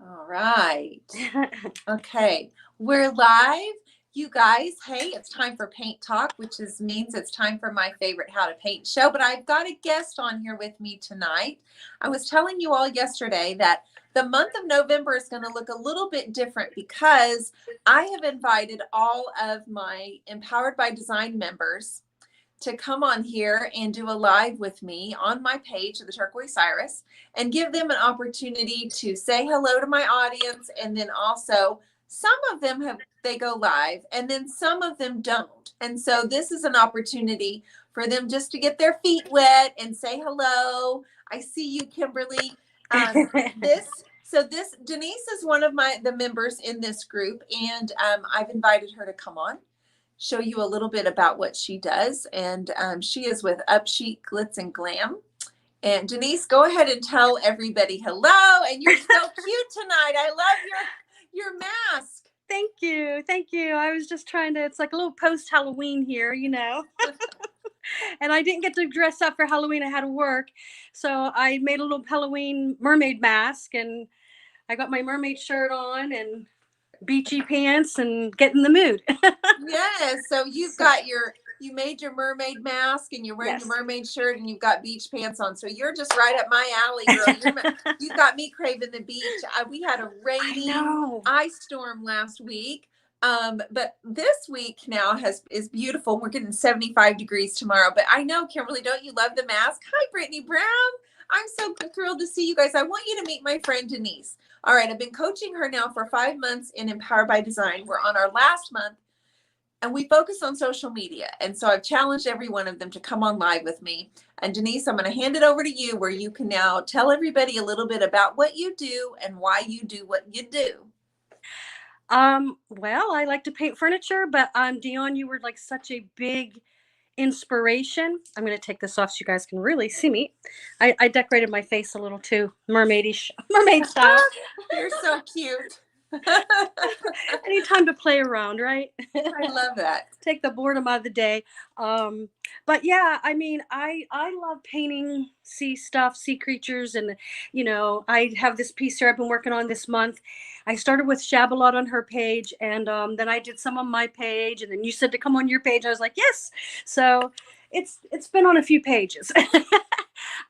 All right. Okay. We're live. You guys, hey, it's time for Paint Talk, which means it's time for my favorite How to Paint show. But I've got a guest on here with me tonight. I was telling you all yesterday that the month of November is going to look a little bit different because I have invited all of my Empowered by Design members to come on here and do a live with me on my page of the Turquoise Iris and give them an opportunity to say hello to my audience. And then also some of them they go live and then some of them don't. And so this is an opportunity for them just to get their feet wet and say hello. I see you, Kimberly. Denise is one of the members in this group, and I've invited her to come on, show you a little bit about what she does. And she is with Up Chic Glitz and Glam. And Denise, go ahead and tell everybody hello. And you're so cute tonight. I love your mask. Thank you. Thank you. I was just trying to, it's like a little post-Halloween here, you know. And I didn't get to dress up for Halloween. I had to work. So I made a little Halloween mermaid mask, and I got my mermaid shirt on and beachy pants and get in the mood. Yes. So you made your mermaid mask and you're wearing your mermaid shirt and you've got beach pants on. So you're just right up my alley, girl. You got me craving the beach. We had a rainy ice storm last week. But this week now is beautiful. We're getting 75 degrees tomorrow. But I know, Kimberly, don't you love the mask? Hi, Brittany Brown. I'm so thrilled to see you guys. I want you to meet my friend Denise. All right, I've been coaching her now for 5 months in Empowered by Design. We're on our last month, and we focus on social media. And so I've challenged every one of them to come on live with me. And Denise, I'm going to hand it over to you, where you can now tell everybody a little bit about what you do and why you do what you do. Well, I like to paint furniture, but Dionne, you were like such a big inspiration. I'm going to take this off so you guys can really see me. I decorated my face a little too mermaid style. You're so cute. Any time to play around, right? I love that. Take the boredom out of the day. But yeah, I mean, I love painting sea creatures, and you know, I have this piece here I've been working on this month. I started with Shabalot on her page, and then I did some on my page, and then you said to come on your page. I was like, yes. So it's been on a few pages.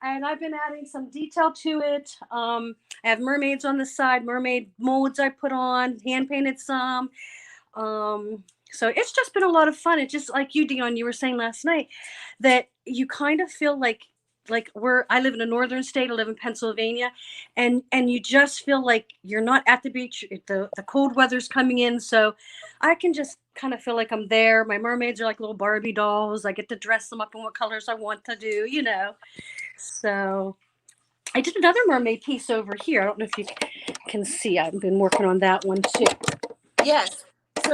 And I've been adding some detail to it. I have mermaids on the side, mermaid molds I put on, hand painted some. So it's just been a lot of fun. It's just like you, Dionne, you were saying last night, that you kind of feel like I live in a northern state. I live in Pennsylvania, and you just feel like you're not at the beach. The cold weather's coming in, so I can just kind of feel like I'm there. My mermaids are like little Barbie dolls. I get to dress them up in what colors I want to do, you know. So I did another mermaid piece over here. I don't know if you can see. I've been working on that one too. Yes. So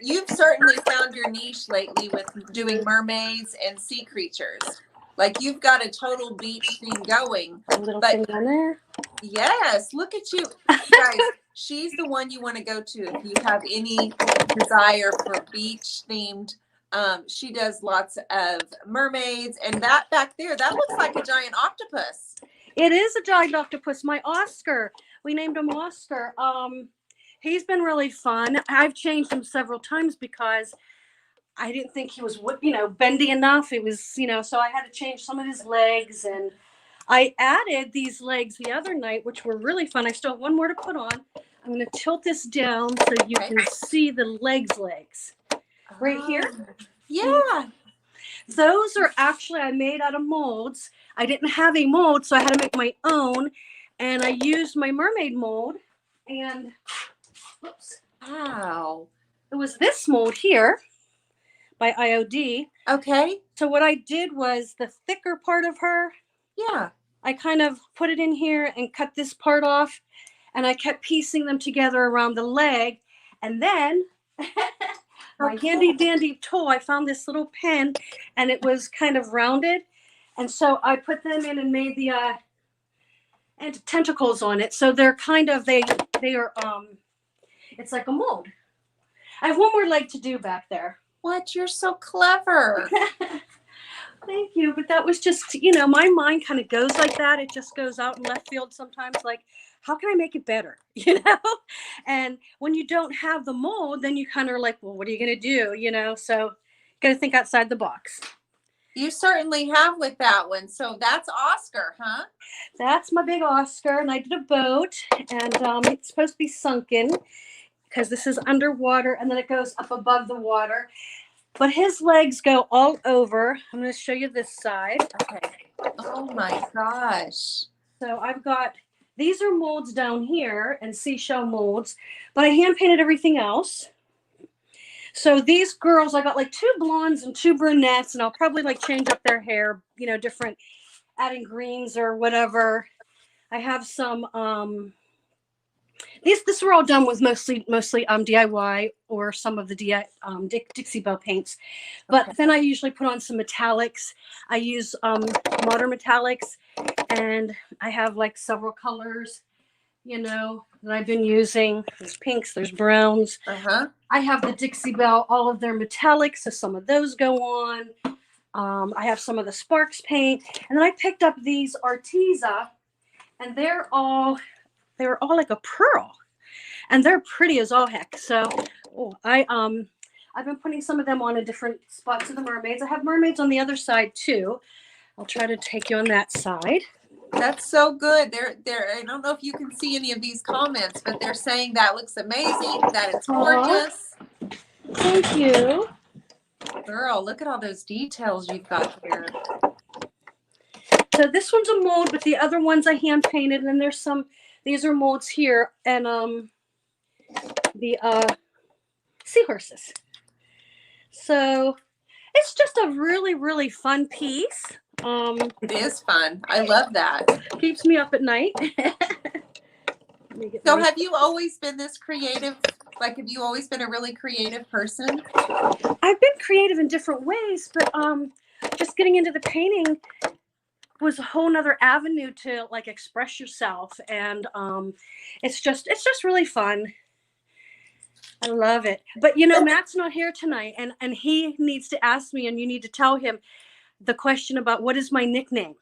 you've certainly found your niche lately with doing mermaids and sea creatures. Like, you've got a total beach theme going. A little thing on there. Yes, look at you. Guys, she's the one you want to go to if you have any desire for beach themed. She does lots of mermaids, and that back there, that looks like a giant octopus. It is a giant octopus. My Oscar, we named him Oscar. He's been really fun. I've changed him several times because I didn't think he was, bendy enough. It was, so I had to change some of his legs, and I added these legs the other night, which were really fun. I still have one more to put on. I'm going to tilt this down so you can see the legs right here. Yeah. Those are actually, I made out of molds. I didn't have a mold, so I had to make my own, and I used my mermaid mold, and wow. It was this mold here by IOD. Okay. So what I did was the thicker part of her. Yeah. I kind of put it in here and cut this part off, and I kept piecing them together around the leg. And then my handy dandy tool, I found this little pen, and it was kind of rounded. And so I put them in and made the and tentacles on it. So they're kind of, they are, it's like a mold. I have one more leg to do back there. What? You're so clever. Thank you. But that was just, you know, my mind kind of goes like that. It just goes out in left field sometimes, like, how can I make it better? You know? And when you don't have the mold, then you kind of are like, well, what are you going to do? You know? So got to think outside the box. You certainly have with that one. So that's Oscar, huh? That's my big Oscar. And I did a boat, and it's supposed to be sunken because this is underwater and then it goes up above the water. But his legs go all over. I'm going to show you this side. Okay. Oh my gosh. So I've got, these are molds down here and seashell molds, but I hand painted everything else. So these girls, I got like 2 blondes and 2 brunettes, and I'll probably like change up their hair, you know, different, adding greens or whatever. I have some, this were all done with mostly DIY or some of the Dixie Belle paints. But Okay. then I usually put on some metallics. I use modern metallics, and I have like several colors, you know, that I've been using. There's pinks, there's browns. Uh-huh. I have the Dixie Belle, all of their metallics, so some of those go on. I have some of the Sparks paint, and then I picked up these Arteza, and they were all like a pearl, and they're pretty as all heck. So I've been putting some of them on in different spots of the mermaids. I have mermaids on the other side too. I'll try to take you on that side. That's so good. I don't know if you can see any of these comments, but they're saying that looks amazing, that it's gorgeous. Thank you. Girl, look at all those details you've got here. So this one's a mold, but the other ones I hand painted, and then there's some, these are molds here, and the seahorses. So it's just a really, really fun piece. It is fun. I love that. Keeps me up at night. So have you always been this creative? Like, have you always been a really creative person? I've been creative in different ways, but just getting into the painting was a whole nother avenue to like express yourself, and it's just really fun. I love it. But you know, Matt's not here tonight, and he needs to ask me, and you need to tell him the question about what is my nickname.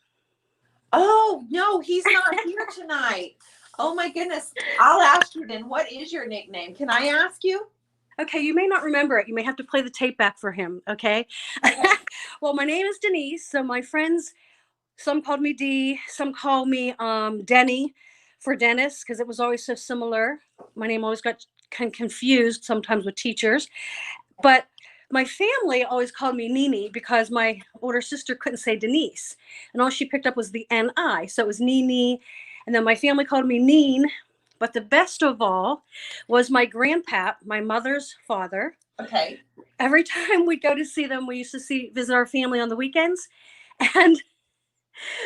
Oh no, he's not here tonight. Oh my goodness. I'll ask you then, what is your nickname? Can I ask you? Okay, you may not remember it. You may have to play the tape back for him, okay? Well, my name is Denise, so my friends, some called me Dee, some call me Denny for Dennis, because it was always so similar. My name always got confused sometimes with teachers. But my family always called me Nini because my older sister couldn't say Denise, and all she picked up was the N-I, so it was Nini. And then my family called me Neen. But the best of all was my grandpap, my mother's father. Okay. Every time we'd go to see them, we used to visit our family on the weekends. And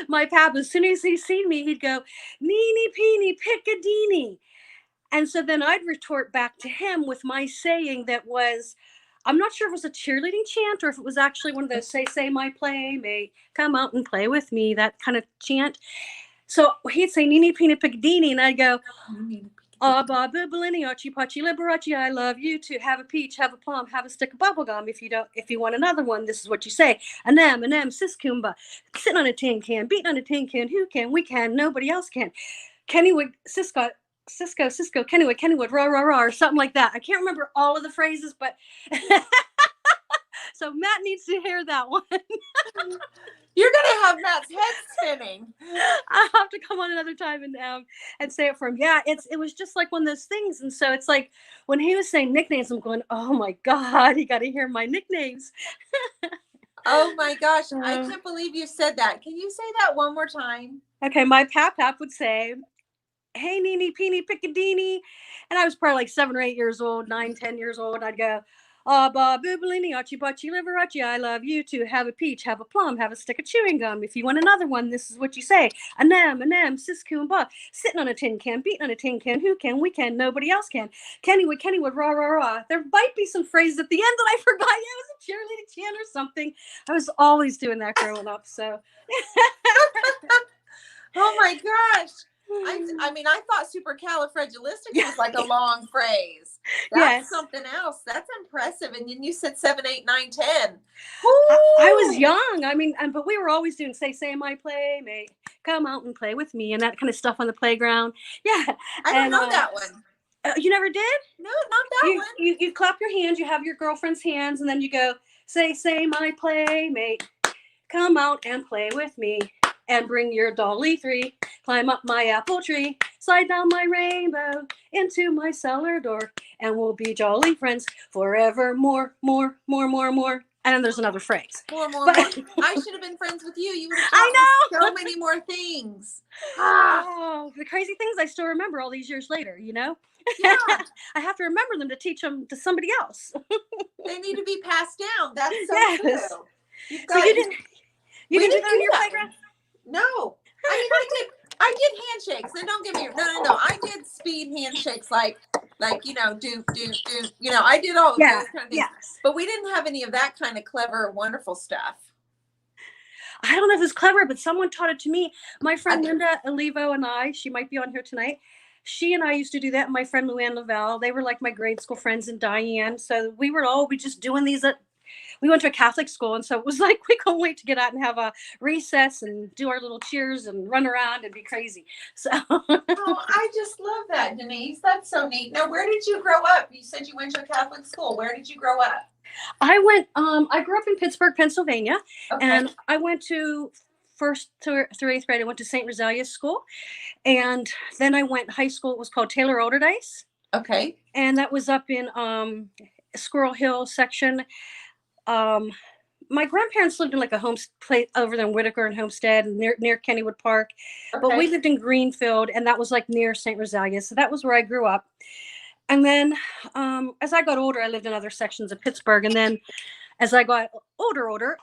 my pap, as soon as he seen me, he'd go, Neeny Peeny Piccadini. And so then I'd retort back to him with my saying that was, I'm not sure if it was a cheerleading chant or if it was actually one of those say my playmate, come out and play with me, that kind of chant. So he'd say Nini Pina Piccadini, and I'd go, Ba Bibbleini, Archie Pachi Liberace, I love you to have a peach, have a plum, have a stick of bubble gum. If you want another one, this is what you say. An M, sis Kumba, sitting on a tin can, beating on a tin can, who can, we can, nobody else can. Kennywood, Cisco, Kennywood, rah, rah, rah, or something like that. I can't remember all of the phrases, but so Matt needs to hear that one. You're gonna have Matt's head spinning. I have to come on another time and say it for him. Yeah, it was just like one of those things, and so it's like when he was saying nicknames, I'm going, oh my God, you got to hear my nicknames. Oh my gosh, I can't believe you said that. Can you say that one more time? Okay, my pap would say, hey, Nini Peeny Piccadini, and I was probably like 7 or 8 years old, 9, 10 years old, and I'd go, Ba Bibbleini, Archie Bachi Liberace, I love you to have a peach, have a plum, have a stick of chewing gum. If you want another one, this is what you say. An M, sis Kumba, sitting on a tin can, beating on a tin can, who can, we can, nobody else can. Kennywood, rah, rah, rah. There might be some phrases at the end that I forgot. Yeah, it was a cheerleading chant or something. I was always doing that growing up, so. Oh my gosh. I mean, I thought supercalifragilistic was like a long phrase. That's Yes. something else. That's impressive. And then you said 7, 8, 9, 10. I was Woo! young. I mean, but we were always doing say my playmate, come out and play with me, and that kind of stuff on the playground. Yeah, I don't and know that one. you never did. No, not that one. You clap your hands. You have your girlfriend's hands, and then you go say my playmate, come out and play with me, and bring your dolly 3. Climb up my apple tree, slide down my rainbow into my cellar door, and we'll be jolly friends forever. More. And then there's another phrase. More. But I should have been friends with you. You would have I taught know. me so many more things. Ah, Oh, the crazy things I still remember all these years later, yeah, I have to remember them to teach them to somebody else. they need to be passed down. That's so Yes. true. You've So got, you didn't we do that on do your that playground? one. No. I mean, I did handshakes. And don't get me no. I did speed handshakes like do. I did all of Yeah. those kind of things. Yes. But we didn't have any of that kind of clever, wonderful stuff. I don't know if it's clever, but someone taught it to me. My friend I- Linda Olivo and I, she might be on here tonight. She and I used to do that. My friend Luann Lavelle, they were like my grade school friends, and Diane. So we just doing these we went to a Catholic school, and so it was like we couldn't wait to get out and have a recess and do our little cheers and run around and be crazy. So Oh, I just love that, Denise. That's so neat. Now, where did you grow up? You said you went to a Catholic school. Where did you grow up? I grew up in Pittsburgh, Pennsylvania, Okay. and I went to first through 8th grade. I went to St. Rosalia's school, and then I went high school. It was called Taylor Alderdice, Okay. and that was up in Squirrel Hill section. My grandparents lived in like a home place over there in Whitaker and Homestead, and near Kennywood Park. Okay. But we lived in Greenfield, and that was like near St. Rosalia. So that was where I grew up. And then as I got older, I lived in other sections of Pittsburgh. And then as I got older,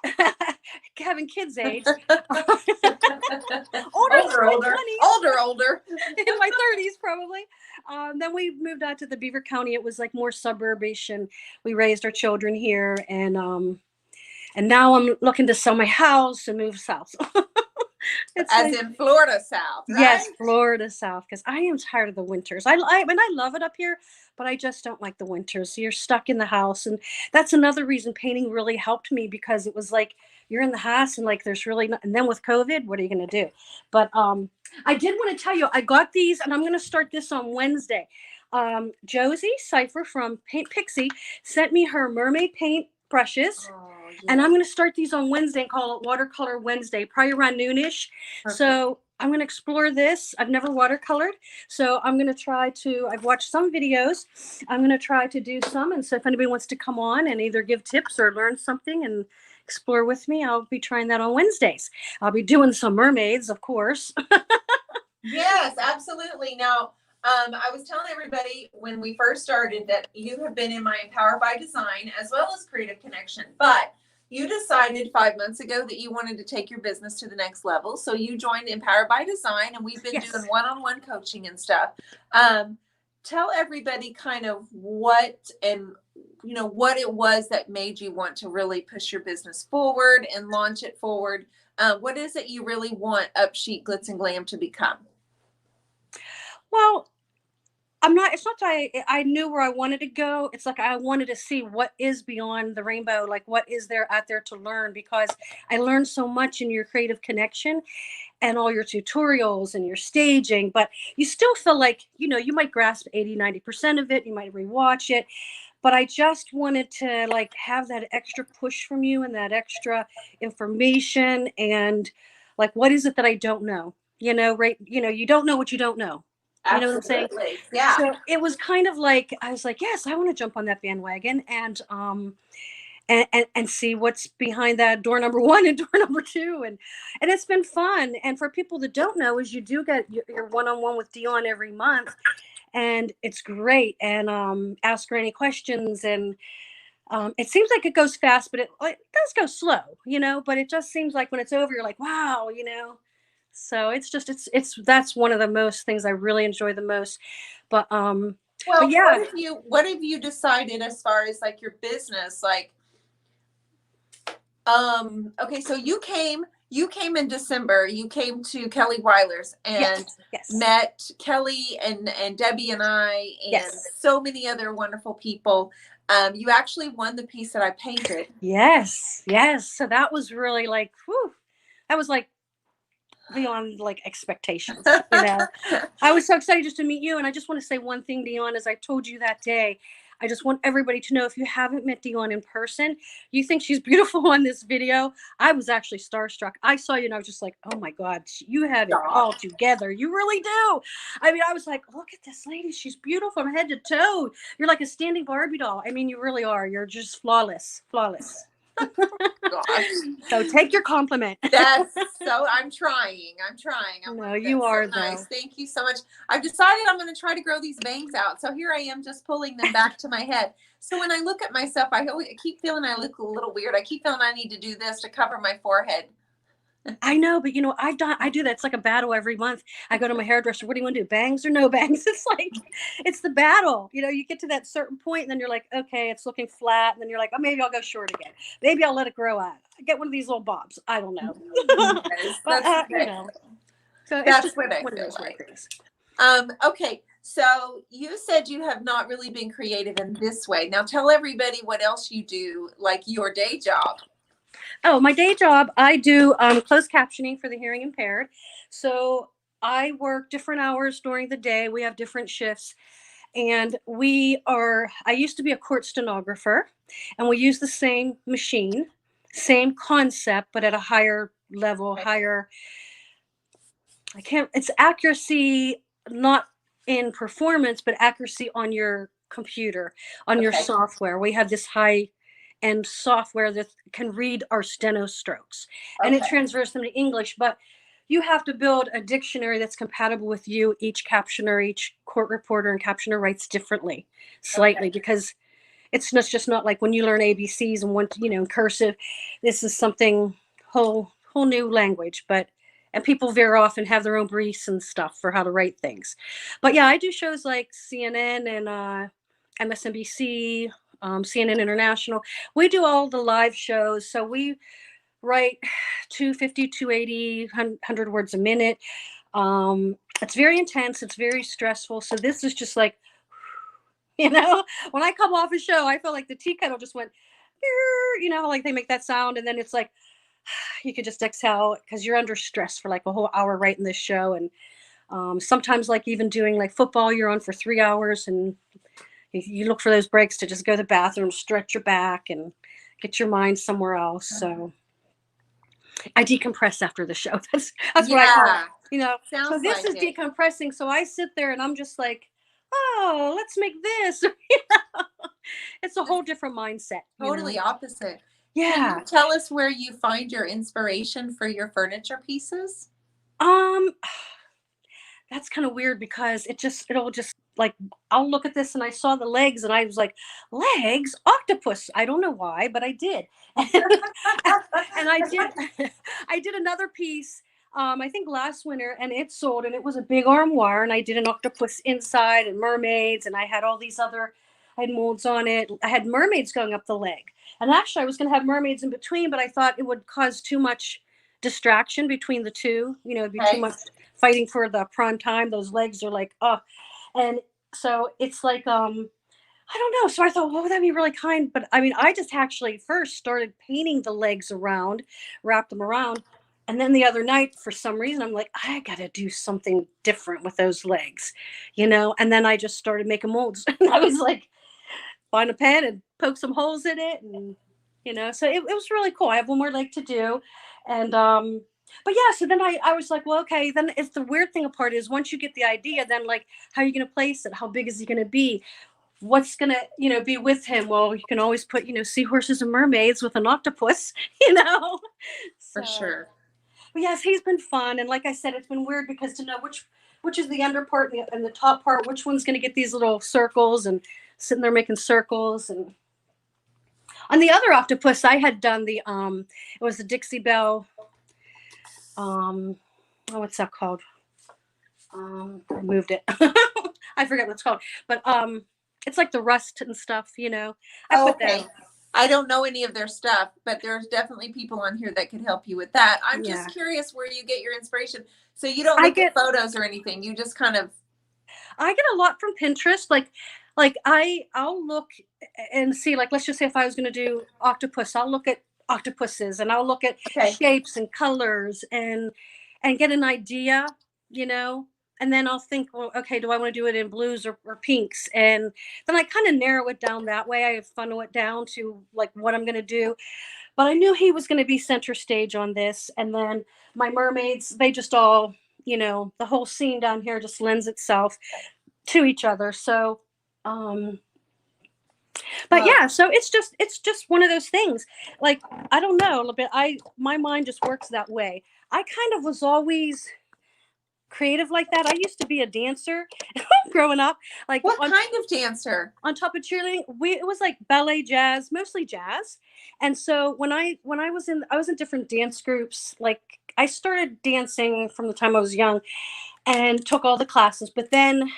having kids age, older, in my 30s probably. Then we moved out to the Beaver County. It was like more suburbish, and we raised our children here. And now I'm looking to sell my house and move south. In Florida South, right? Yes, Florida South, because I am tired of the winters. I mean, I love it up here, but I just don't like the winters. You're stuck in the house, and that's another reason painting really helped me, because it was like you're in the house and like there's really and then with COVID, what are you going to do? But I did want to tell you, I got these, and I'm going to start this on Wednesday. Josie Cipher from Paint Pixie sent me her mermaid paint brushes. Oh, yeah. And I'm going to start these on Wednesday and call it Watercolor Wednesday, probably around noonish. Perfect. So I'm going to explore this. I've never watercolored, so I'm going to try to, I've watched some videos. I'm going to try to do some. And so if anybody wants to come on and either give tips or learn something and explore with me, I'll be trying that on Wednesdays. I'll be doing some mermaids, of course. Yes, absolutely. Now, I was telling everybody when we first started that you have been in my Empower by Design as well as Creative Connection, but you decided 5 months ago that you wanted to take your business to the next level. So you joined Empower by Design, and we've been doing one-on-one coaching and stuff. Tell everybody kind of what it was that made you want to really push your business forward and launch it forward. What is it you really want Up Chic Glitz and Glam to become? Well, it's not that I knew where I wanted to go. It's like I wanted to see what is beyond the rainbow, like what is there out there to learn, because I learned so much in your Creative Connection and all your tutorials and your staging, but you still feel like, you might grasp 80-90% of it. You might rewatch it, but I just wanted to like have that extra push from you and that extra information, and like, what is it that I don't know? Right? You don't know what you don't know. You know what I'm saying? Yeah. So it was kind of like, I was like, yes, I want to jump on that bandwagon and see what's behind that door number 1 and door number 2. And it's been fun. And for people that don't know, is you do get your one-on-one with Dionne every month, and it's great. And ask her any questions. And it seems like it goes fast, but it does go slow, but it just seems like when it's over, you're like, wow, So it's that's one of the most things I really enjoy the most. But but yeah. What have you decided as far as like your business? Like, okay, so you came you came in December. You came to Kelly Weiler's and Yes. met Kelly and Debbie and I and Yes. so many other wonderful people. You actually won the piece that I painted. Yes. So that was really like, whew, that was like beyond like expectations. I was so excited just to meet you. And I just want to say one thing, Dionne, as I told you that day, I just want everybody to know, if you haven't met Dionne in person, you think she's beautiful on this video. I was actually starstruck. I saw you and I was just like, oh my God, you have it all together. You really do. I mean, I was like, look at this lady. She's beautiful from head to toe. You're like a standing Barbie doll. I mean, you really are. You're just flawless. Gosh. So take your compliment. That's so, I'm trying. I'm No, like, you that's are so nice. though. Thank you so much. I've decided I'm going to try to grow these bangs out. So here I am just pulling them back to my head. So when I look at myself, I keep feeling I look a little weird. I keep feeling I need to do this to cover my forehead. I know, but I do that. It's like a battle every month. I go to my hairdresser. What do you want to do? Bangs or no bangs? It's like, it's the battle. You get to that certain point and then you're like, okay, it's looking flat. And then you're like, oh, maybe I'll go short again. Maybe I'll let it grow out. Get one of these little bobs. I don't know. Yes, But, so it's that's just what I one of feel those weird like. things. Okay. So you said you have not really been creative in this way. Now tell everybody what else you do, like your day job. Oh, my day job, I do closed captioning for the hearing impaired. So I work different hours during the day. We have different shifts. And I used to be a court stenographer, and we use the same machine, same concept, but at a higher level, higher, it's accuracy, not in performance, but accuracy on your computer, on your software. We have this high end software that can read our steno strokes and it transfers them to English, but you have to build a dictionary that's compatible with you. Each captioner, each court reporter and captioner writes differently, slightly, because it's just not like when you learn ABCs and one, in cursive. This is something whole new language, and people veer off and have their own briefs and stuff for how to write things. But yeah, I do shows like CNN and MSNBC, CNN International. We do all the live shows. So we write 250, 280, 100 words a minute. It's very intense. It's very stressful. So this is just like, when I come off a show, I feel like the tea kettle just went, like they make that sound. And then it's like, you could just exhale because you're under stress for like a whole hour writing this show. And sometimes like even doing like football, you're on for 3 hours and you look for those breaks to just go to the bathroom, stretch your back and get your mind somewhere else. So I decompress after the show. That's what I call it, so this is decompressing. So I sit there and I'm just like, oh, let's make this. It's a whole different mindset. Totally opposite. Yeah. Can you tell us where you find your inspiration for your furniture pieces? That's kind of weird because it'll just like, I'll look at this and I saw the legs and I was like, legs, octopus. I don't know why, but I did. And I did another piece, I think last winter, and it sold, and it was a big armoire, and I did an octopus inside and mermaids, and I had I had molds on it. I had mermaids going up the leg. And actually I was going to have mermaids in between, but I thought it would cause too much distraction between the two. It'd be too much fighting for the prime time. Those legs are like, oh. And so it's like, I don't know. So I thought, well, that'd be really kind. But I mean, I just actually first started painting the legs around, wrapped them around. And then the other night, for some reason, I'm like, I got to do something different with those legs, And then I just started making molds. And I was like, find a pen and poke some holes in it. And, so it was really cool. I have one more leg to do. And, but yeah, so then I was like, well, okay, then it's the weird thing apart is once you get the idea, then like, how are you going to place it? How big is he going to be? What's going to, be with him? Well, you can always put, seahorses and mermaids with an octopus, For sure. But yes, he's been fun. And like I said, it's been weird because to know which is the under part and the top part, which one's going to get these little circles and sitting there making circles. And on the other octopus, I had done it was the Dixie Belle. What's that called? I moved it. I forget what it's called, but it's like the rust and stuff, I put that. I don't know any of their stuff, but there's definitely people on here that could help you with that. I'm Yeah. just curious where you get your inspiration. So you don't I look at get photos or anything. You just kind of, I get a lot from Pinterest. I'll look and see, like, let's just say if I was going to do octopus, I'll look at octopuses and I'll look at okay. shapes and colors and get an idea, you know. And then I'll think, well, okay, do I want to do it in blues or pinks? And then I kind of narrow it down that way. I funnel it down to like what I'm going to do. But I knew he was going to be center stage on this. And then my mermaids, they just all, the whole scene down here just lends itself to each other. So, um, but Well, yeah, so it's just one of those things. Like, I don't know, a little bit. My mind just works that way. I kind of was always creative like that. I used to be a dancer growing up, like what kind of dancer? on top of cheerleading. It was like ballet, jazz, mostly jazz. And so when I was in different dance groups. Like, I started dancing from the time I was young and took all the classes, but then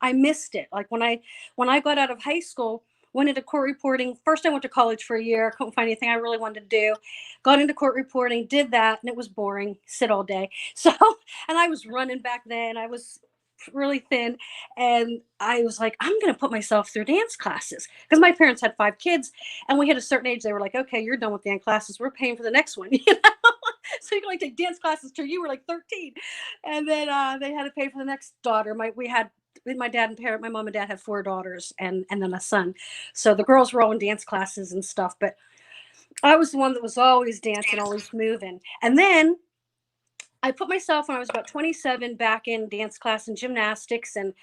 I missed it. Like, when I got out of high school, went into court reporting. First I went to college for a year, couldn't find anything I really wanted to do. Got into court reporting, did that, and it was boring, sit all day. So, and I was running back then. I was really thin, and I was like, I'm going to put myself through dance classes, because my parents had 5 kids, and we hit a certain age, they were like, okay, you're done with dance classes, we're paying for the next one. So you can only take dance classes till you were like 13. And then they had to pay for the next daughter. My dad and parent, my mom and dad had 4 daughters and then a son. So the girls were all in dance classes and stuff. But I was the one that was always dancing, always moving. And then I put myself, when I was about 27, back in dance class and gymnastics. And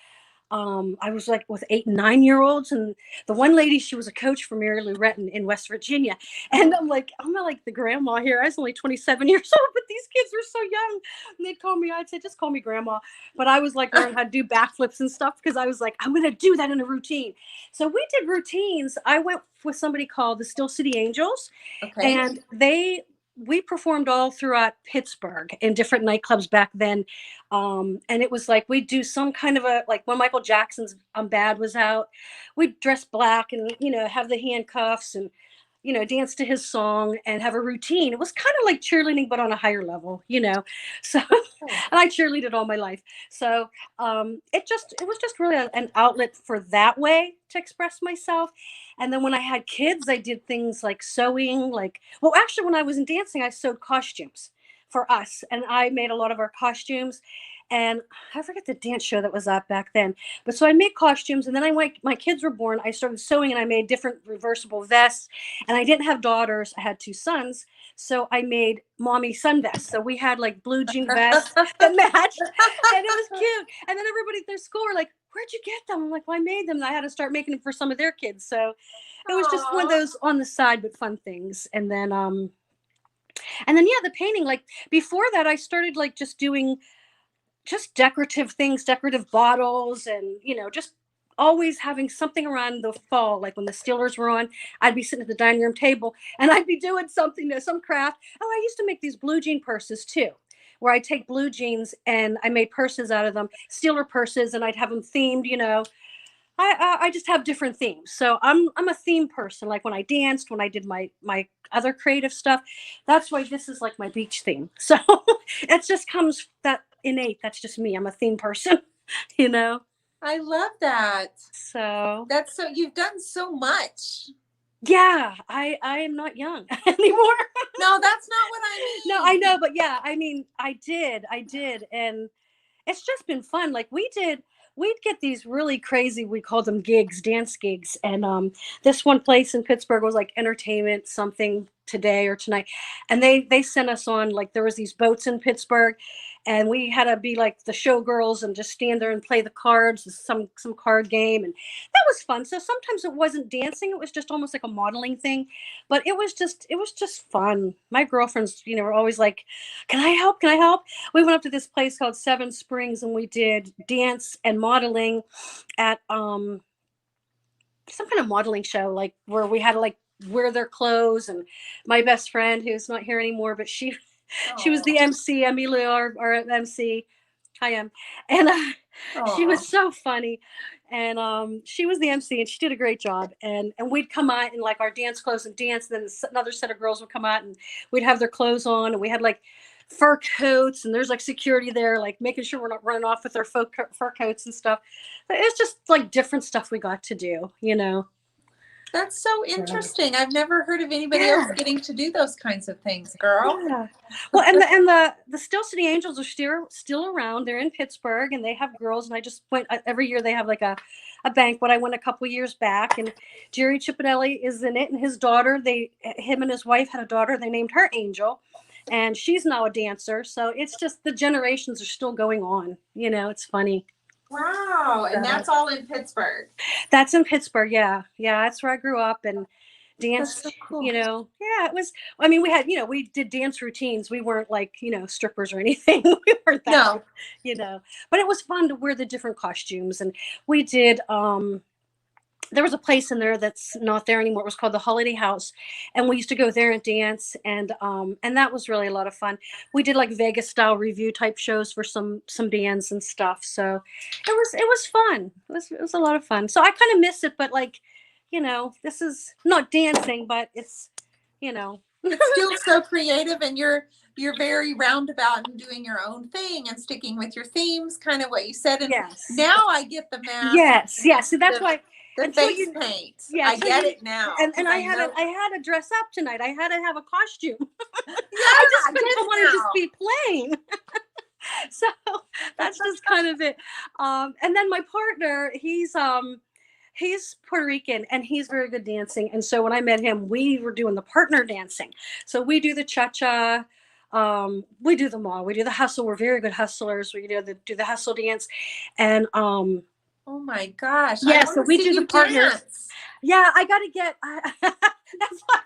I was like with 8 and 9 year olds, and the one lady, she was a coach for Mary Lou Retton in West Virginia. And I'm not like the grandma here. I was only 27 years old, but these kids were so young. And I'd say, just call me grandma. But I was like learning how to do backflips and stuff, because I was like, I'm going to do that in a routine. So we did routines. I went with somebody called the Still City Angels, Okay. and we performed all throughout Pittsburgh in different nightclubs back then. And it was like, we'd do some kind of like when Michael Jackson's I'm Bad was out, we'd dress black and, have the handcuffs and, dance to his song and have a routine. It was kind of like cheerleading, but on a higher level, So, and I cheerleaded all my life. So it was just really an outlet for that way to express myself. And then when I had kids, I did things like sewing, well, actually, when I was in dancing, I sewed costumes for us, and I made a lot of our costumes. And I forget the dance show that was up back then. But so I made costumes, and then my kids were born. I started sewing, and I made different reversible vests. And I didn't have daughters. I had 2 sons. So I made mommy sun vests. So we had like blue jean vests that matched, and it was cute. And then everybody at their school were like, "Where'd you get them?" I'm like, "Well, I made them." And I had to start making them for some of their kids. So it was just one of Aw. those on the side but fun things. And then yeah, the painting. Like, before that, I started like just doing just decorative things, decorative bottles, and just always having something around the fall. Like when the Steelers were on, I'd be sitting at the dining room table and I'd be doing something, some craft. Oh, I used to make these blue jean purses too, where I take blue jeans and I made purses out of them, Steeler purses, and I'd have them themed. I just have different themes. So I'm a theme person. Like when I danced, when I did my other creative stuff, that's why this is like my beach theme. So it just comes that innate. That's just me. I'm a theme person, you know. I love that. So That's so, you've done so much. yeah, I am not young anymore. No, that's not what I mean. No, I know, but yeah, I mean, I did, and it's just been fun. Like we'd get these really crazy, we called them gigs, dance gigs. And this one place in Pittsburgh was like entertainment something today or tonight. And they sent us on, like, there was these boats in Pittsburgh, and we had to be like the showgirls and just stand there and play the cards, some card game. And that was fun. So sometimes it wasn't dancing, it was just almost like a modeling thing. But it was just fun. My girlfriends, were always like, can I help? Can I help? We went up to this place called Seven Springs, and we did dance and modeling at some kind of modeling show, like where we had to like wear their clothes. And my best friend, who's not here anymore, but she was the MC, Emily, our MC. Hi, Em. And She Oh, was so funny. And she was the MC and she did a great job. And we'd come out in like our dance clothes and dance. And then another set of girls would come out and we'd have their clothes on. And we had like fur coats and there's like security there, like making sure we're not running off with our fur coats and stuff. But it's just like different stuff we got to do, you know? that's so interesting. I've never heard of anybody else Yeah. getting to do those kinds of things, girl. Yeah. Well, and the Still City Angels are still around. They're in Pittsburgh, and they have girls. And I just went every year. They have like a banquet. I went a couple years back, and Jerry Chippinelli is in it, and his daughter. Him and his wife had a daughter. They named her Angel, and she's now a dancer. So it's just the generations are still going on. You know, it's funny. Wow. And that's all in Pittsburgh. That's in Pittsburgh. Yeah, yeah, that's where I grew up and That's so danced. cool. You know, yeah, it was. I mean, we did dance routines. We weren't like strippers or anything. We weren't that. No. But it was fun to wear the different costumes, and we did. There was a place in there that's not there anymore. It was called the Holiday House, and we used to go there and dance, and that was really a lot of fun. We did like Vegas style review type shows for some bands and stuff. So it was fun. It was a lot of fun. So I kind of miss it, but like, this is not dancing, but it's. It's still so creative, and you're very roundabout and doing your own thing and sticking with your themes, kind of what you said. And Yes. now I get the mask. Yes. So that's why the until face you- paint. Yeah, I until get you- it now. and I know- had to dress up tonight. I had to have a costume. Yeah, I just I get didn't it want to just now. be plain. So that's just kind of it. And then my partner, he's Puerto Rican and he's very good dancing. And so when I met him, we were doing the partner dancing. So we do the cha-cha. We do them all. We do the hustle. We're very good hustlers. We do the hustle dance. And Oh my gosh. yeah, I so wanna we see do the you partners. dance. Yeah, I gotta get. That's why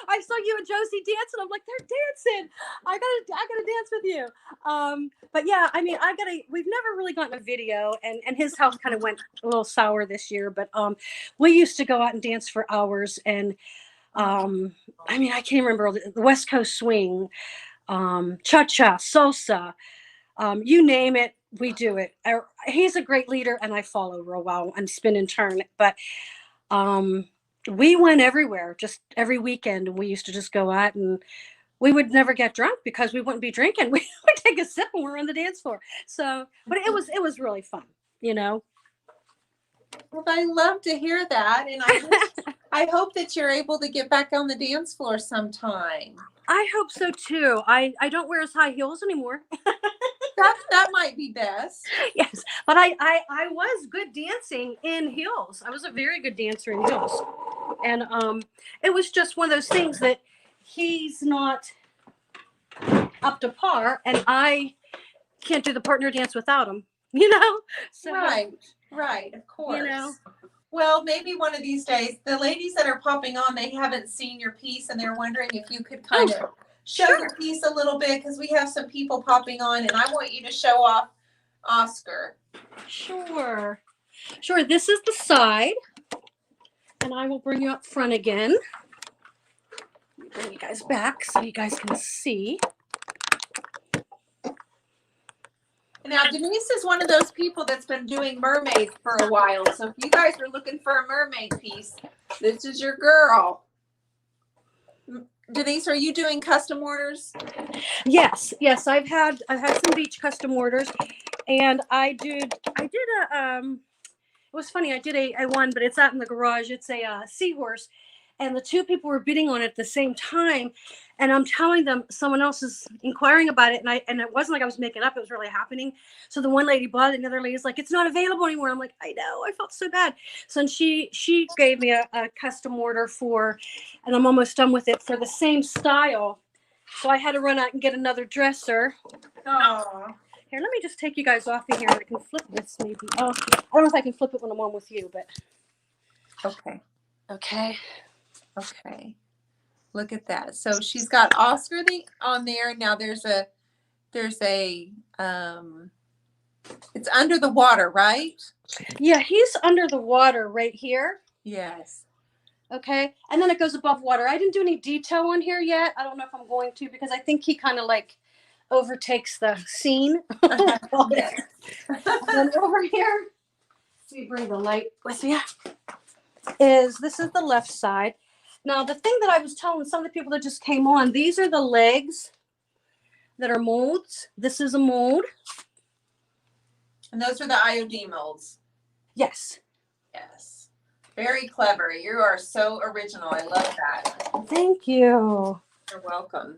I saw you and Josie dancing. I'm like, they're dancing. I gotta dance with you. But yeah, I mean, We've never really gotten a video, and his health kind of went a little sour this year. But we used to go out and dance for hours, and I mean, I can't remember the West Coast swing, cha-cha, salsa, you name it, we do it. He's a great leader, and I follow real well and spin and turn. But we went everywhere, just every weekend, and we used to just go out, and we would never get drunk because we wouldn't be drinking. We would take a sip when we were on the dance floor. So, but it was really fun, Well, I love to hear that, and I hope that you're able to get back on the dance floor sometime. I hope so too. I don't wear as high heels anymore. That might be best. Yes, but I was good dancing in heels. I was a very good dancer in heels, and it was just one of those things that he's not up to par, and I can't do the partner dance without him. So Right, of course. You know. Well, maybe one of these days, the ladies that are popping on, they haven't seen your piece, and they're wondering if you could kind of show sure. your piece a little bit, because we have some people popping on, and I want you to show off Oscar. Sure. This is the side, and I will bring you up front again. Bring you guys back so you guys can see. Now, Denise is one of those people that's been doing mermaids for a while. So if you guys are looking for a mermaid piece, this is your girl. Denise, are you doing custom orders? Yes. I've had some beach custom orders, and I did it was funny. I did a one, but it's out in the garage. It's a seahorse, and the two people were bidding on it at the same time. And I'm telling them someone else is inquiring about it, and it wasn't like I was making up; it was really happening. So the one lady bought it, and the other lady's like, "It's not available anymore." I'm like, "I know." I felt so bad. So she gave me a custom order and I'm almost done with it for the same style. So I had to run out and get another dresser. Oh. Here, let me just take you guys off of here. I can flip this maybe. Oh, I don't know if I can flip it when I'm on with you, but Okay. okay. Look at that. So she's got Oscar on there. Now there's a it's under the water, right? Yeah, he's under the water right here. Yes. Okay. And then it goes above water. I didn't do any detail on here yet. I don't know if I'm going to, because I think he kind of like overtakes the scene. Yes. And over here, let me bring the light with you, this is the left side. Now, the thing that I was telling some of the people that just came on, these are the legs that are molds. This is a mold. And those are the IOD molds. Yes. Yes. Very clever. You are so original. I love that. Thank you. You're welcome.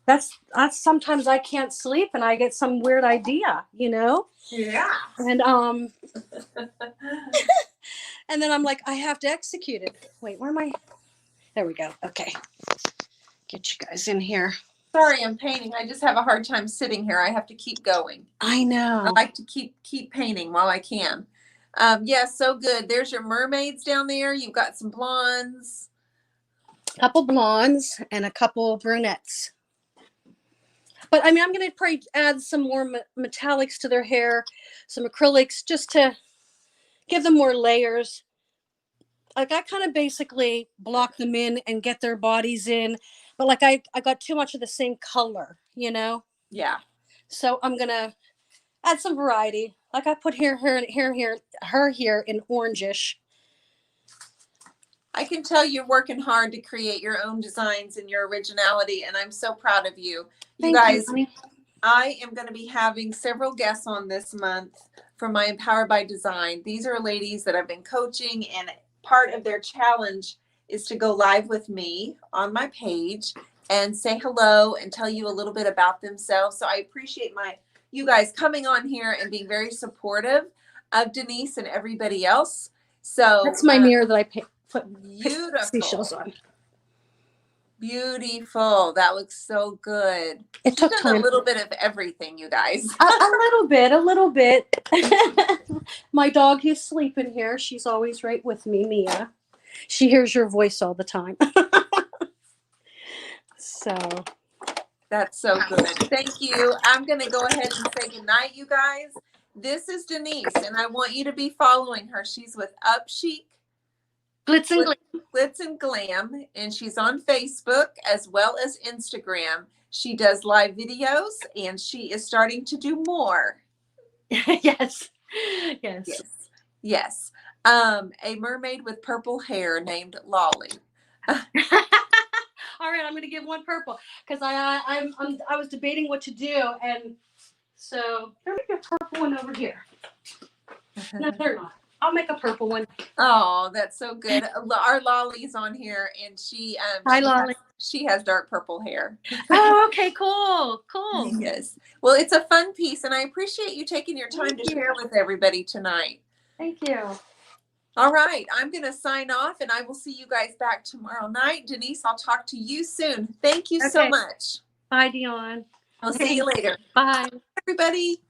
That's sometimes I can't sleep and I get some weird idea, you know? Yeah. And and then I'm like, I have to execute it. Wait, where am I? There we go. Okay. Get you guys in here. Sorry, I'm painting. I just have a hard time sitting here. I have to keep going. I know. I like to keep painting while I can. Yes, so good. There's your mermaids down there. You've got some blondes. A couple blondes and a couple brunettes. But I mean, I'm going to probably add some more metallics to their hair, some acrylics, just to give them more layers. Like, I kind of basically block them in and get their bodies in, but like I got too much of the same color, you know? Yeah. So I'm going to add some variety. Like, I put her here in orangish. I can tell you're working hard to create your own designs and your originality, and I'm so proud of you. You guys, I am going to be having several guests on this month for my Empowered by Design. These are ladies that I've been coaching, and part of their challenge is to go live with me on my page and say hello and tell you a little bit about themselves. So I appreciate you guys coming on here and being very supportive of Denise and everybody else. So that's my mirror that I put beautiful on. Beautiful. That looks so good. It took time. A little bit of everything, you guys. a little bit. My dog is sleeping here. She's always right with me, Mia. She hears your voice all the time. So that's so good. Thank you. I'm going to go ahead and say goodnight, you guys. This is Denise, and I want you to be following her. She's with Up Chic Glitz and Glam, and she's on Facebook as well as Instagram. She does live videos, and she is starting to do more. Yes. A mermaid with purple hair named Lolly. All right, I'm going to give one purple because I was debating what to do, and so let me get a purple one over here. No, they're not. I'll make a purple one. Oh, that's so good. Our Lolly's on here, and hi, Lolly. She has dark purple hair. Oh, okay, cool. Yes. Well, it's a fun piece, and I appreciate you taking your time to share with everybody tonight. Thank you. All right, I'm going to sign off, and I will see you guys back tomorrow night. Denise, I'll talk to you soon. Thank you so much. Bye, Dionne. I'll see you later. Bye. Everybody.